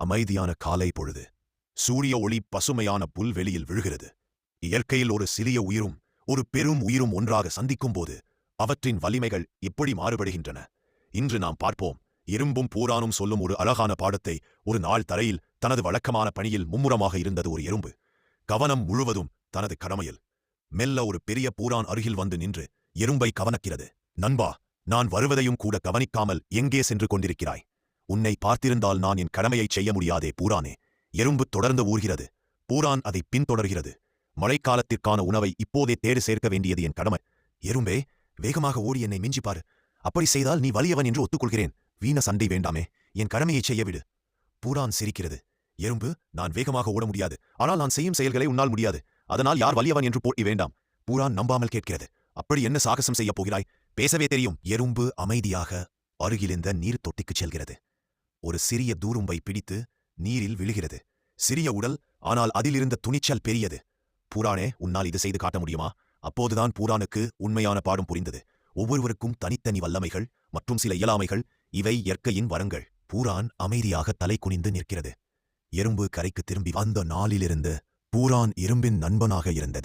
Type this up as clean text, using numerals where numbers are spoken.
அமைதியான காலை பொழுது. சூரிய ஒளி பசுமையான புல்வெளியில் விழுகிறது. இயற்கையில் ஒரு சிறிய உயிரும் ஒரு பெரும் உயிரும் ஒன்றாக சந்திக்கும் போது அவற்றின் வலிமைகள் எப்படி மாறுபடுகின்றன? இன்று நாம் பார்ப்போம். எறும்பும் பூரானும் சொல்லும் ஒரு அழகான பாடத்தை. ஒரு நாள் தரையில் தனது வழக்கமான பணியில் மும்முரமாக இருந்தது ஒரு எறும்பு. கவனம் முழுவதும் தனது கடமையில். மெல்ல ஒரு பெரிய பூரான் அருகில் வந்து நின்று எறும்பை கவனிக்கிறது. நண்பா, நான் வருவதையும் கூட கவனிக்காமல் எங்கே சென்று கொண்டிருக்கிறாய்? உன்னை பார்த்திருந்தால் நான் என் கடமையைச் செய்ய முடியாதே பூரானே. எறும்பு தொடர்ந்து ஊர்கிறது. பூரான் அதை பின்தொடர்கிறது. மழைக்காலத்திற்கான உணவை இப்போதே தேடு சேர்க்க வேண்டியது என் கடமை. எறும்பே, வேகமாக ஓடி என்னை மிஞ்சிப்பாரு. அப்படி செய்தால் நீ வலியவன் என்று ஒத்துக்கொள்கிறேன். வீண சண்டை வேண்டாமே, என் கடமையைச் செய்ய விடு. பூரான் சிரிக்கிறது. எறும்பு, நான் வேகமாக ஓட முடியாது. ஆனால் நான் செய்யும் செயல்களை உன்னால் முடியாது. அதனால் யார் வலியவன் என்று போட்டி வேண்டாம். பூரான் நம்பாமல் கேட்கிறது. அப்படி என்ன சாகசம் செய்யப் போகிறாய்? பேசவே தெரியும். எறும்பு அமைதியாக அருகிலிருந்த நீர் தொட்டிக்குச் செல்கிறது. ஒரு சிறிய தூரும்பை பிடித்து நீரில் விழுகிறது. சிறிய உடல், ஆனால் அதிலிருந்த துணிச்சல் பெரியது. பூரானே, உன்னால் இது செய்து காட்ட முடியுமா? அப்போதுதான் பூரானுக்கு உண்மையான பாடம் புரிந்தது. ஒவ்வொருவருக்கும் தனித்தனி வல்லமைகள் மற்றும் சில இயலாமைகள். இவை இயற்கையின் வரங்கள். பூரான் அமைதியாக தலை குனிந்து நிற்கிறது. எறும்பு கரைக்கு திரும்பி அந்த நாளிலிருந்து பூரான் எறும்பின் நண்பனாக இருந்தது.